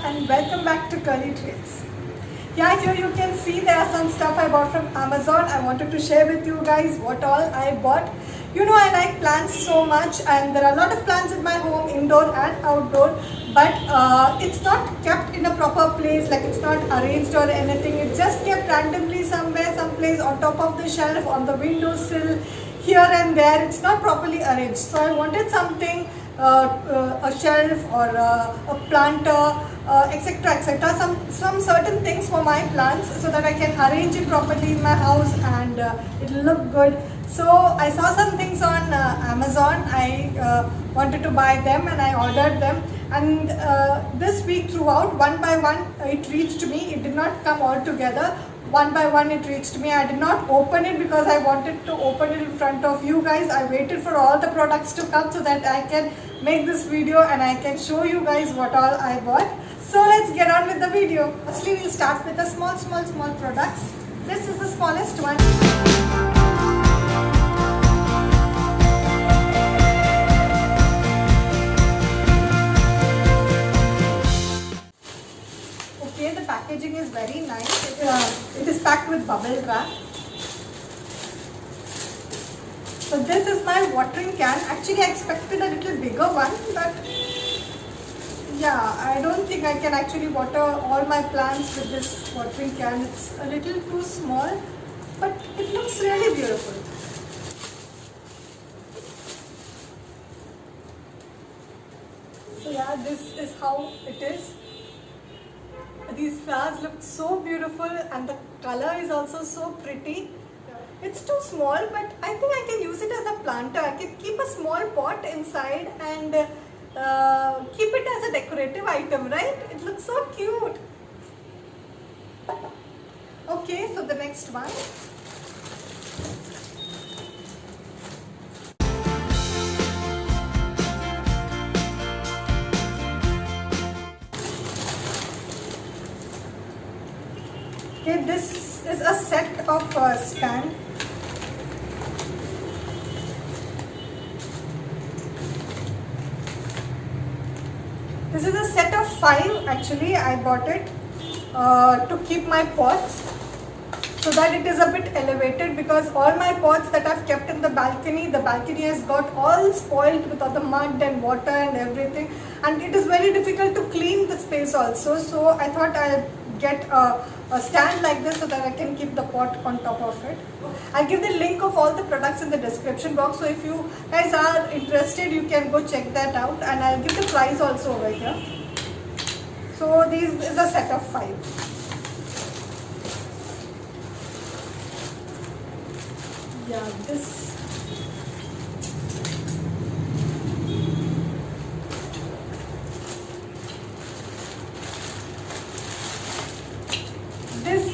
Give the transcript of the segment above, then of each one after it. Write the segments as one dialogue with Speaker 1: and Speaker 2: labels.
Speaker 1: and welcome back to Curly Trails. Yeah, here you can see there are some stuff I bought from Amazon. I wanted to share with you guys what all I bought. You know, I like plants so much and there are a lot of plants in my home, indoor and outdoor, but it's not kept in a proper place, like it's not arranged or anything. It's just kept randomly somewhere, someplace on top of the shelf, on the windowsill, here and there. It's not properly arranged. So I wanted something, a shelf or a planter, etc, etc, some certain things for my plants so that I can arrange it properly in my house and it'll look good. So I saw some things on Amazon. I wanted to buy them and I ordered them, and this week throughout, one by one it reached me. It did not come all together. One by one it reached me. I did not open it because I wanted to open it in front of you guys. I waited for all the products to come so that I can make this video and I can show you guys what all I bought. So let's get on with the video. Firstly, we'll start with the small products. This is the smallest one. Okay, the packaging is very nice. It is packed with bubble wrap. So this is my watering can. Actually, I expected a little bigger one, but yeah, I don't think I can actually water all my plants with this watering can. It's a little too small, but it looks really beautiful. So yeah, this is how it is. These flowers look so beautiful and the color is also so pretty. It's too small, but I think I can use it as a planter. I can keep a small pot inside and keep it as a decorative item, right? It looks so cute. Okay, so the next one. Okay, this is a set of stand. This is a set of 5 actually. I bought it to keep my pots so that it is a bit elevated, because all my pots that I've kept in the balcony has got all spoiled with all the mud and water and everything, and it is very difficult to clean the space also. So I thought I'll get a stand like this so that I can keep the pot on top of it. I'll give the link of all the products in the description box, so if you guys are interested you can go check that out, and I'll give the price also over here. So this is a set of 5. Yeah, this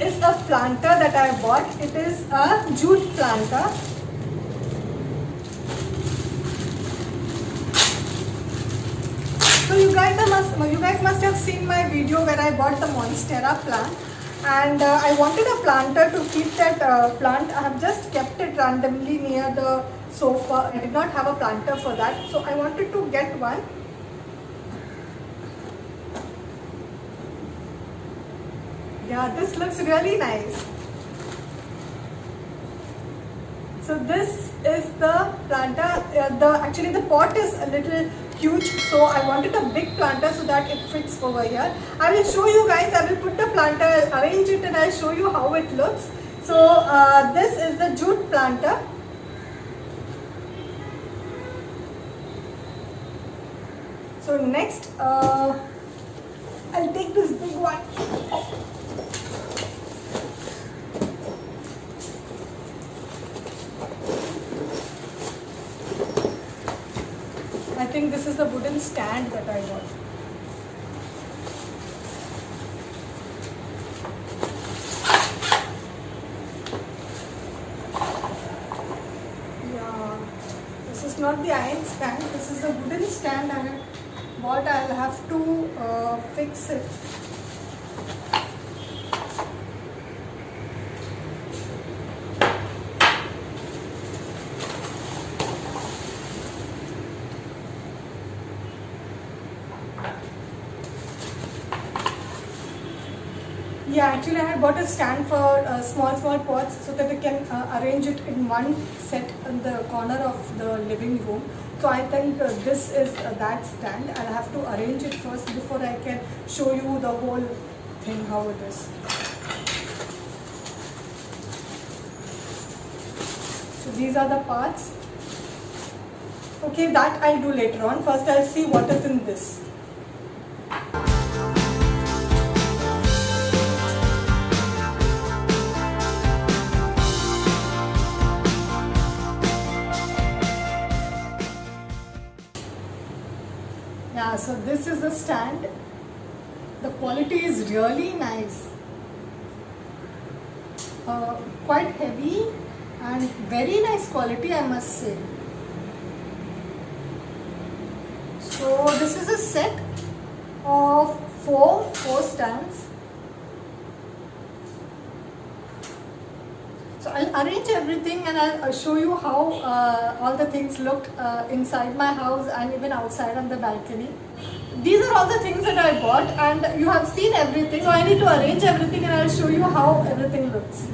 Speaker 1: is a planter that I bought. It is a jute planter. So you guys must have seen my video where I bought the Monstera plant, and I wanted a planter to keep that plant. I have just kept it randomly near the sofa. I did not have a planter for that, so I wanted to get one. Yeah, this looks really nice. So this is the planter. Actually the pot is a little huge, so I wanted a big planter so that it fits over here. I will show you guys. I will put the planter, I'll arrange it and I'll show you how it looks. So this is the jute planter. So next, I'll take this big one. I think this is the wooden stand that I got. Yeah, this is not the iron stand. This is a wooden stand I have bought. I'll have to fix it. Yeah, actually I had bought a stand for small pots so that I can arrange it in one set in the corner of the living room. So I think this is that stand. I'll have to arrange it first before I can show you the whole thing how it is. So these are the parts. Okay, that I'll do later on. First I'll see what is in this. Yeah, so this is the stand. The quality is really nice. Quite heavy and very nice quality, I must say. So this is a set of four stands. So I'll arrange everything and I'll show you how all the things look inside my house and even outside on the balcony. These are all the things that I bought and you have seen everything. So I need to arrange everything and I'll show you how everything looks.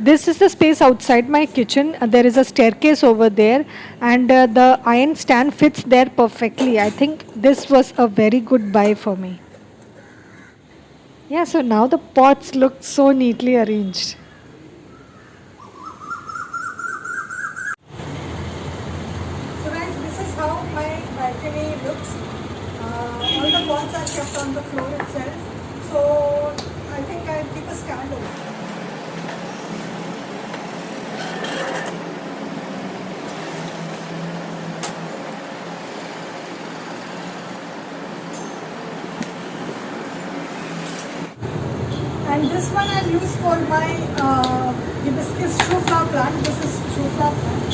Speaker 1: This is the space outside my kitchen. There is a staircase over there and the iron stand fits there perfectly. I think this was a very good buy for me. Yeah, so now the pots look so neatly arranged. So guys, this is how my balcony looks. All the pots are kept on the floor itself. So I think I'll keep a stand over. And this one I'll use for my hibiscus shoe flower plant. This is shoe flower plant.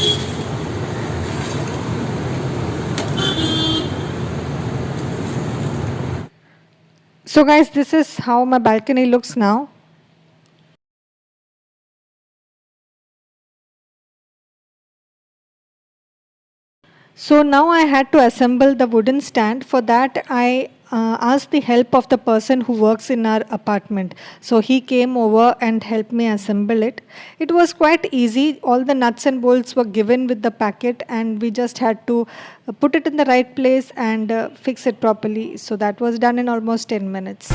Speaker 1: So guys, this is how my balcony looks now. So now I had to assemble the wooden stand. For that I asked the help of the person who works in our apartment. So he came over and helped me assemble it. It was quite easy. All the nuts and bolts were given with the packet and we just had to put it in the right place and fix it properly. So that was done in almost 10 minutes.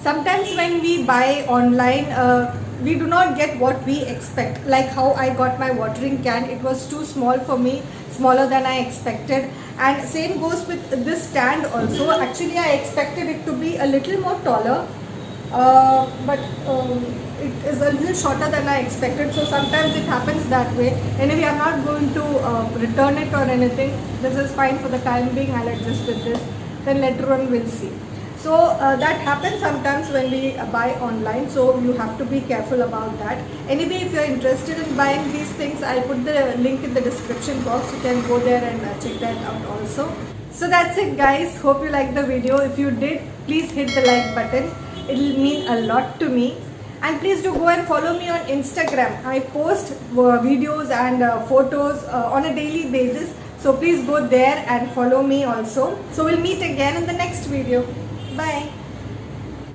Speaker 1: Sometimes when we buy online, we do not get what we expect. Like how I got my watering can, it was too small for me, smaller than I expected. And same goes with this stand also. Actually, I expected it to be a little more taller, but it is a little shorter than I expected. So sometimes it happens that way. Anyway, I'm not going to return it or anything. This is fine for the time being. I'll adjust with this. Then later on we'll see. So that happens sometimes when we buy online, so you have to be careful about that. Anyway, if you're interested in buying these things, I'll put the link in the description box. You can go there and check that out also. So that's it guys, hope you liked the video. If you did, please hit the like button. It will mean a lot to me. And please do go and follow me on Instagram. I post videos and photos on a daily basis. So please go there and follow me also. So we'll meet again in the next video. Bye.